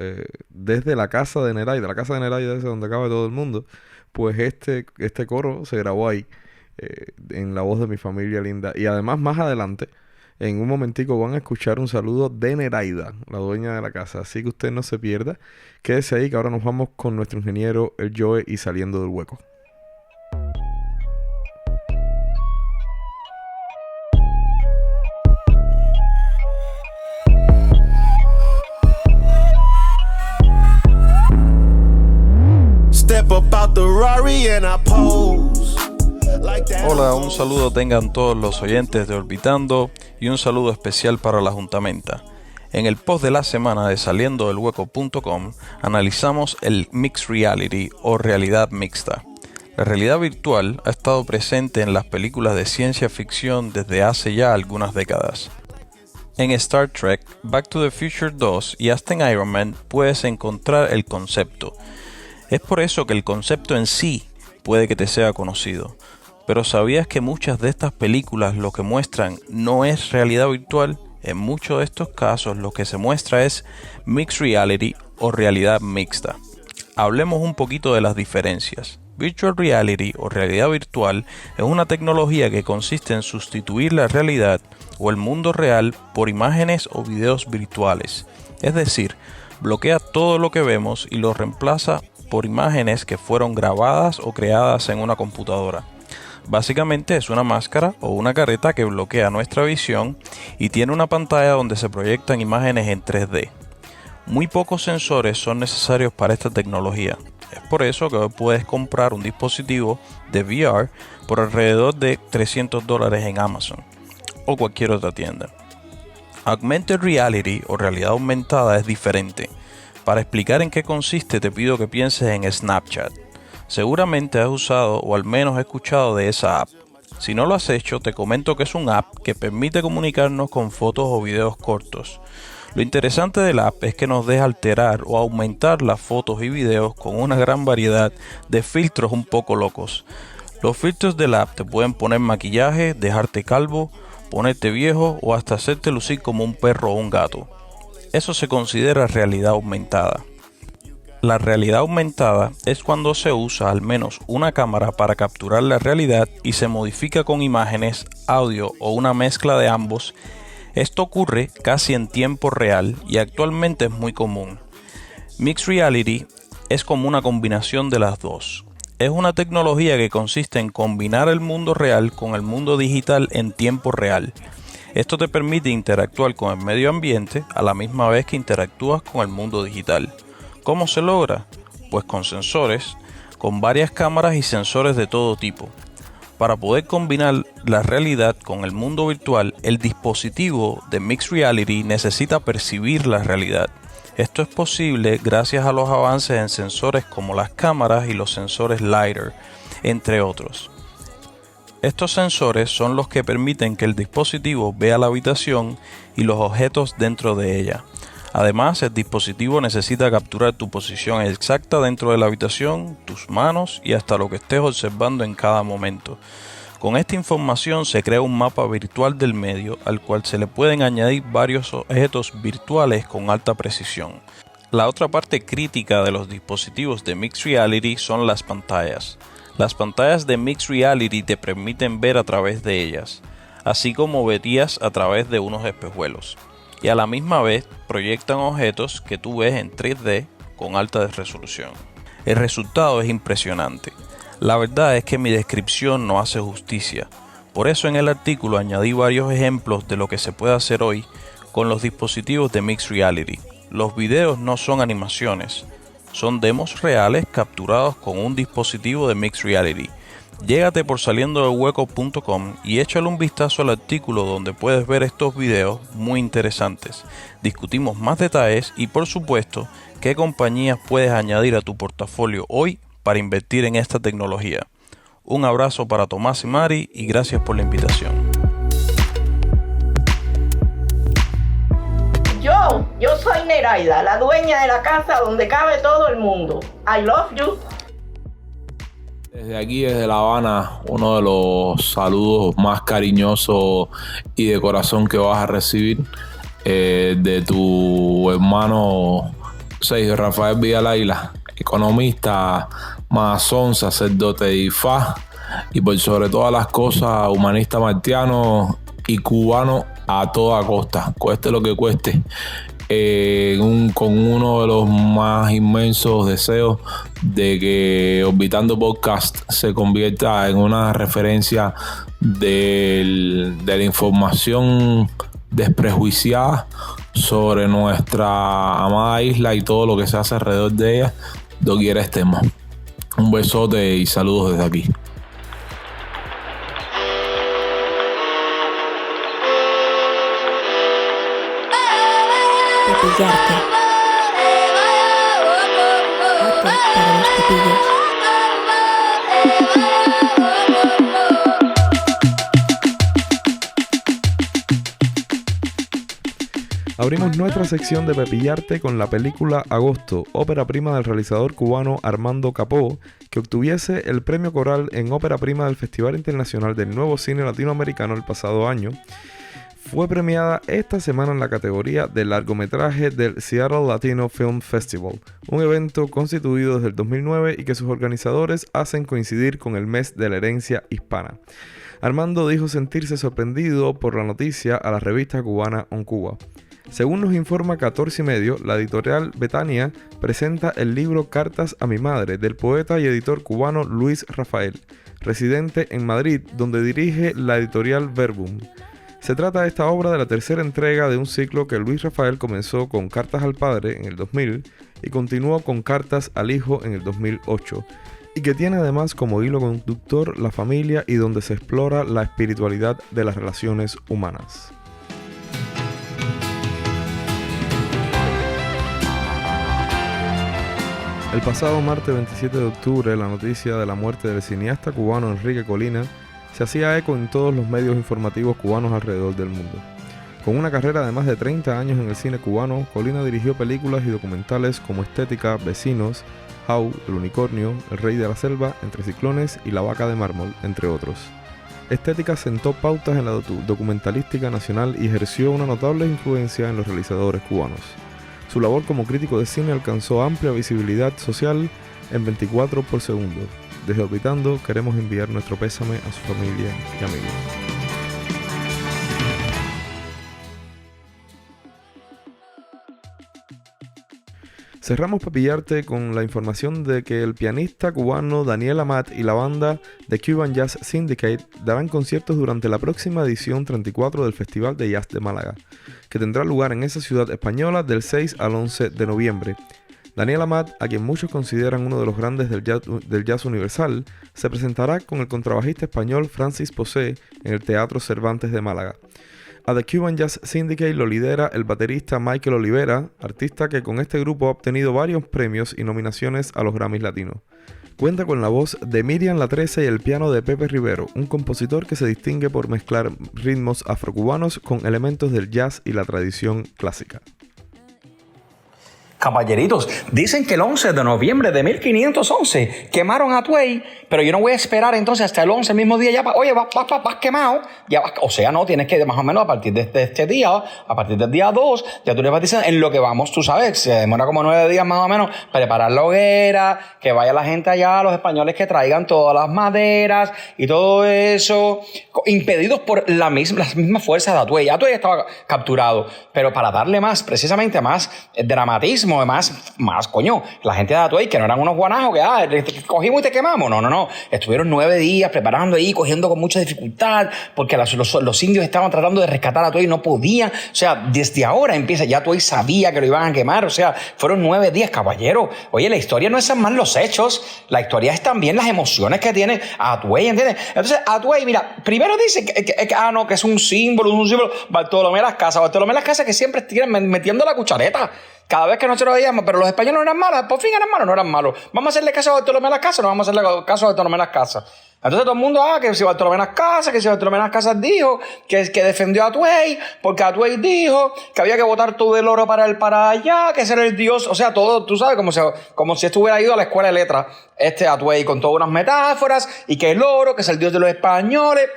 desde la casa de Neraida. La casa de Neraida es donde cabe todo el mundo. Pues este coro se grabó ahí, en la voz de mi familia linda. Y además, más adelante, en un momentico, van a escuchar un saludo de Neraida, la dueña de la casa. Así que usted no se pierda. Quédese ahí, que ahora nos vamos con nuestro ingeniero, el Joe, y Saliendo del Hueco. Hola, un saludo tengan todos los oyentes de Orbitando y un saludo especial para la Juntamenta. En el post de la semana de saliendodelhueco.com analizamos el Mixed Reality o realidad mixta. La realidad virtual ha estado presente en las películas de ciencia ficción desde hace ya algunas décadas. En Star Trek, Back to the Future 2 y hasta en Iron Man puedes encontrar el concepto. Es por eso que el concepto en sí puede que te sea conocido. Pero ¿sabías que muchas de estas películas lo que muestran no es realidad virtual? En muchos de estos casos lo que se muestra es Mixed Reality o realidad mixta. Hablemos un poquito de las diferencias. Virtual Reality o realidad virtual es una tecnología que consiste en sustituir la realidad o el mundo real por imágenes o videos virtuales. Es decir, bloquea todo lo que vemos y lo reemplaza por imágenes que fueron grabadas o creadas en una computadora. Básicamente es una máscara o una careta que bloquea nuestra visión y tiene una pantalla donde se proyectan imágenes en 3D. Muy pocos sensores son necesarios para esta tecnología. Es por eso que hoy puedes comprar un dispositivo de VR por alrededor de $300 en Amazon o cualquier otra tienda. Augmented Reality o realidad aumentada es diferente. Para explicar en qué consiste te pido que pienses en Snapchat. Seguramente has usado o al menos escuchado de esa app. Si no lo has hecho, te comento que es un app que permite comunicarnos con fotos o videos cortos. Lo interesante de la app es que nos deja alterar o aumentar las fotos y videos con una gran variedad de filtros un poco locos. Los filtros de la app te pueden poner maquillaje, dejarte calvo, ponerte viejo o hasta hacerte lucir como un perro o un gato. Eso se considera realidad aumentada. La realidad aumentada es cuando se usa al menos una cámara para capturar la realidad y se modifica con imágenes, audio o una mezcla de ambos. Esto ocurre casi en tiempo real y actualmente es muy común. Mixed Reality es como una combinación de las dos. Es una tecnología que consiste en combinar el mundo real con el mundo digital en tiempo real. Esto te permite interactuar con el medio ambiente a la misma vez que interactúas con el mundo digital. ¿Cómo se logra? Pues con sensores, con varias cámaras y sensores de todo tipo. Para poder combinar la realidad con el mundo virtual, el dispositivo de Mixed Reality necesita percibir la realidad. Esto es posible gracias a los avances en sensores como las cámaras y los sensores LiDAR, entre otros. Estos sensores son los que permiten que el dispositivo vea la habitación y los objetos dentro de ella. Además, el dispositivo necesita capturar tu posición exacta dentro de la habitación, tus manos y hasta lo que estés observando en cada momento. Con esta información se crea un mapa virtual del medio al cual se le pueden añadir varios objetos virtuales con alta precisión. La otra parte crítica de los dispositivos de Mixed Reality son las pantallas. Las pantallas de Mixed Reality te permiten ver a través de ellas, así como verías a través de unos espejuelos. Y a la misma vez proyectan objetos que tú ves en 3D con alta resolución. El resultado es impresionante. La verdad es que mi descripción no hace justicia. Por eso en el artículo añadí varios ejemplos de lo que se puede hacer hoy con los dispositivos de Mixed Reality. Los videos no son animaciones, son demos reales capturados con un dispositivo de Mixed Reality. Llégate por saliendodelhueco.com y échale un vistazo al artículo donde puedes ver estos videos muy interesantes. Discutimos más detalles y por supuesto qué compañías puedes añadir a tu portafolio hoy para invertir en esta tecnología. Un abrazo para Tomás y Mari y gracias por la invitación. Yo soy Neraida, la dueña de la casa donde cabe todo el mundo. I love you. Desde aquí, desde La Habana, uno de los saludos más cariñosos y de corazón que vas a recibir de tu hermano Sergio Rafael Villalaila, economista, masón, sacerdote de IFA y por sobre todas las cosas humanista martiano y cubano a toda costa, cueste lo que cueste. Con uno de los más inmensos deseos de que Orbitando Podcast se convierta en una referencia de la información desprejuiciada sobre nuestra amada isla y todo lo que se hace alrededor de ella, doquiera estemos. Un besote y saludos desde aquí. Pepillarte. Ate para los pepillos. Abrimos nuestra sección de Pepillarte con la película Agosto, ópera prima del realizador cubano Armando Capó, que obtuviese el premio coral en ópera prima del Festival Internacional del Nuevo Cine Latinoamericano el pasado año. Fue premiada esta semana en la categoría de largometraje del Seattle Latino Film Festival, un evento constituido desde el 2009 y que sus organizadores hacen coincidir con el mes de la herencia hispana. Armando dijo sentirse sorprendido por la noticia a la revista cubana On Cuba. Según nos informa 14 y medio, la editorial Betania presenta el libro Cartas a mi madre del poeta y editor cubano Luis Rafael. residente en Madrid, donde dirige la editorial Verbum. Se trata de esta obra de la tercera entrega de un ciclo que Luis Rafael comenzó con Cartas al Padre en el 2000 y continuó con Cartas al Hijo en el 2008, y que tiene además como hilo conductor la familia y donde se explora la espiritualidad de las relaciones humanas. El pasado martes 27 de octubre, la noticia de la muerte del cineasta cubano Enrique Colina se hacía eco en todos los medios informativos cubanos alrededor del mundo. Con una carrera de más de 30 años en el cine cubano, Colina dirigió películas y documentales como Estética, Vecinos, How, El Unicornio, El Rey de la Selva, Entre Ciclones y La Vaca de Mármol, entre otros. Estética sentó pautas en la documentalística nacional y ejerció una notable influencia en los realizadores cubanos. Su labor como crítico de cine alcanzó amplia visibilidad social en 24 por segundo. Desde Orbitando queremos enviar nuestro pésame a su familia y amigos. Cerramos Papillarte con la información de que el pianista cubano Daniel Amat y la banda The Cuban Jazz Syndicate darán conciertos durante la próxima edición 34 del Festival de Jazz de Málaga, que tendrá lugar en esa ciudad española del 6 al 11 de noviembre. Daniel Amat, a quien muchos consideran uno de los grandes del jazz universal, se presentará con el contrabajista español Francis Posé en el Teatro Cervantes de Málaga. A The Cuban Jazz Syndicate lo lidera el baterista Michael Olivera, artista que con este grupo ha obtenido varios premios y nominaciones a los Grammys Latinos. Cuenta con la voz de Miriam La 13 y el piano de Pepe Rivero, un compositor que se distingue por mezclar ritmos afrocubanos con elementos del jazz y la tradición clásica. Caballeritos, dicen que el 11 de noviembre de 1511 quemaron a Atuey, pero yo no voy a esperar entonces hasta el 11, el mismo día ya, oye, vas quemado, ya vas, o sea, no, tienes que más o menos a partir de este día, a partir del día 2, ya tú le vas diciendo en lo que vamos, tú sabes, se demora como 9 días más o menos, preparar la hoguera, que vaya la gente allá, los españoles que traigan todas las maderas y todo eso, impedidos por las mismas fuerzas de Atuey. Atuey estaba capturado, pero para darle más, precisamente más dramatismo, más coño, la gente de Atuey, que no eran unos guanajos que cogimos y te quemamos, no, estuvieron 9 días preparando ahí, cogiendo con mucha dificultad, porque los indios estaban tratando de rescatar a Atuey y no podían, o sea, desde ahora empieza, ya Atuey sabía que lo iban a quemar, o sea, fueron 9 días, caballero. Oye, la historia no es más los hechos, la historia es también las emociones que tiene Atuey, ¿entiendes? Entonces, Atuey, mira, primero dice que es un símbolo, Bartolomé Las Casas que siempre siguen metiendo la cuchareta. Cada vez que nosotros veíamos, pero los españoles no eran malos, por fin eran malos, no eran malos. Vamos a hacerle caso a Bartolomé Las Casas, no vamos a hacerle caso a Bartolomé Las Casas. Entonces todo el mundo, que si Bartolomé Las Casas dijo que defendió a Atuey, porque Atuey dijo que había que botar todo el oro para allá, que ese era el dios, o sea, todo, tú sabes, como si estuviera ido a la escuela de letras, Atuey, con todas unas metáforas, y que el oro, que es el dios de los españoles.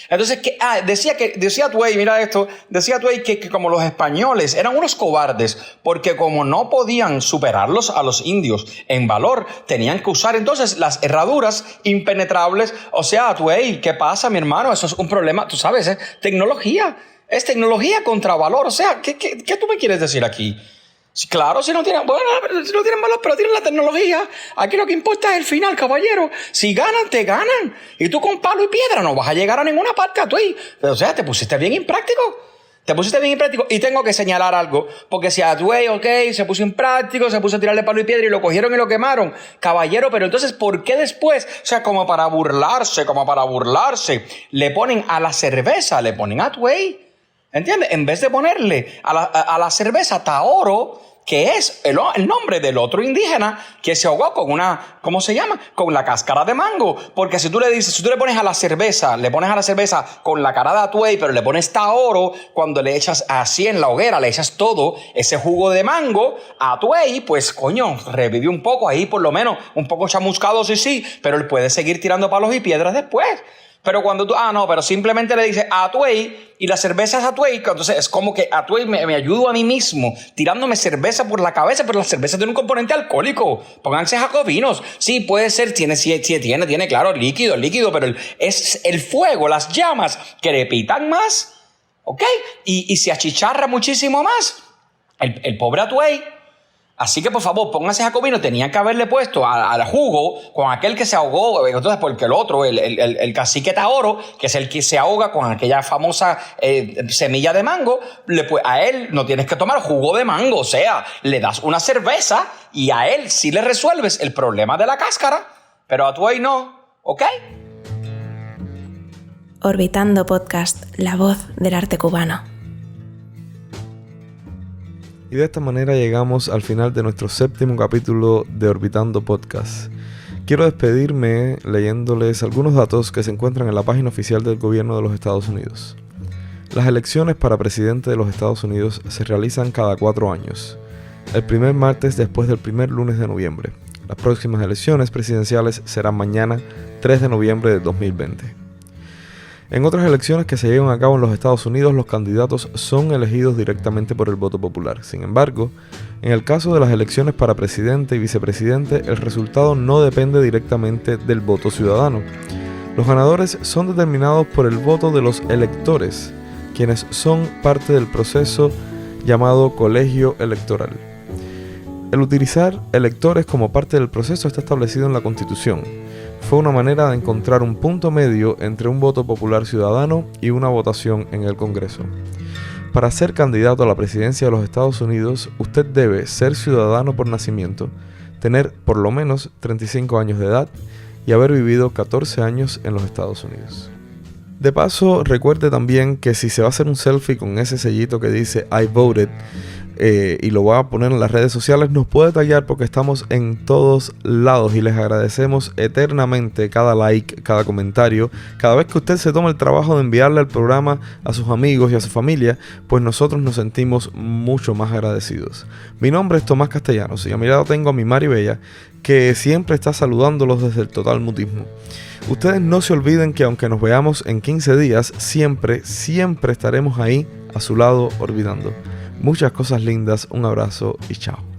Entonces, decía Atuey, mira esto, decía Atuey que como los españoles eran unos cobardes, porque como no podían superarlos a los indios en valor, tenían que usar entonces las herraduras impenetrables. O sea, Atuey, ¿qué pasa, mi hermano? Eso es un problema, tú sabes, es tecnología contra valor. O sea, ¿qué tú me quieres decir aquí? Claro, si no tienen valor, pero tienen la tecnología. Aquí lo que importa es el final, caballero. Si ganan, te ganan. Y tú con palo y piedra no vas a llegar a ninguna parte, Atuey. O sea, te pusiste bien impráctico. Y tengo que señalar algo. Porque si Atuey, se puso impráctico, se puso a tirarle palo y piedra y lo cogieron y lo quemaron. Caballero, pero entonces, ¿por qué después? O sea, como para burlarse, le ponen a la cerveza, le ponen a Atuey. ¿Entiendes? En vez de ponerle a la cerveza Taoro, que es el nombre del otro indígena que se ahogó con ¿cómo se llama? Con la cáscara de mango. Porque si tú le pones a la cerveza con la cara de Atuey, pero le pones Taoro, cuando le echas así en la hoguera, le echas todo ese jugo de mango a Atuey, pues coño, revive un poco ahí, por lo menos, un poco chamuscado, sí, pero él puede seguir tirando palos y piedras después. Pero cuando tú, pero simplemente le dices a Atuey y la cerveza es Atuey, entonces es como que Atuey me ayudo a mí mismo tirándome cerveza por la cabeza, pero la cerveza tiene un componente alcohólico. Pónganse jacobinos. Sí, puede ser, tiene claro, líquido, pero es el fuego, las llamas crepitan más, ¿ok? Y se achicharra muchísimo más. El pobre Atuey. Así que por favor, pónganse Jacobino. Tenían que haberle puesto al jugo con aquel que se ahogó. Entonces, porque el otro, el cacique Taoro, que es el que se ahoga con aquella famosa semilla de mango, a él no tienes que tomar jugo de mango. O sea, le das una cerveza y a él sí le resuelves el problema de la cáscara, pero a Tuey no. ¿Ok? Orbitando Podcast, la voz del arte cubano. Y de esta manera llegamos al final de nuestro 7º capítulo de Orbitando Podcast. Quiero despedirme leyéndoles algunos datos que se encuentran en la página oficial del gobierno de los Estados Unidos. Las elecciones para presidente de los Estados Unidos se realizan cada 4 años, el primer martes después del primer lunes de noviembre. Las próximas elecciones presidenciales serán mañana, 3 de noviembre de 2020. En otras elecciones que se llevan a cabo en los Estados Unidos, los candidatos son elegidos directamente por el voto popular. Sin embargo, en el caso de las elecciones para presidente y vicepresidente, el resultado no depende directamente del voto ciudadano. Los ganadores son determinados por el voto de los electores, quienes son parte del proceso llamado colegio electoral. El utilizar electores como parte del proceso está establecido en la Constitución. Fue una manera de encontrar un punto medio entre un voto popular ciudadano y una votación en el Congreso. Para ser candidato a la presidencia de los Estados Unidos, usted debe ser ciudadano por nacimiento, tener por lo menos 35 años de edad y haber vivido 14 años en los Estados Unidos. De paso, recuerde también que si se va a hacer un selfie con ese sellito que dice I voted, y lo voy a poner en las redes sociales, nos puede taggear porque estamos en todos lados y les agradecemos eternamente cada like, cada comentario. Cada vez que usted se toma el trabajo de enviarle el programa a sus amigos y a su familia, pues nosotros nos sentimos mucho más agradecidos. Mi nombre es Tomás Castellanos y a mi lado tengo a mi Mari Bella, que siempre está saludándolos desde el Total Mutismo. Ustedes no se olviden que aunque nos veamos en 15 días, siempre estaremos ahí a su lado orbitando. Muchas cosas lindas, un abrazo y chao.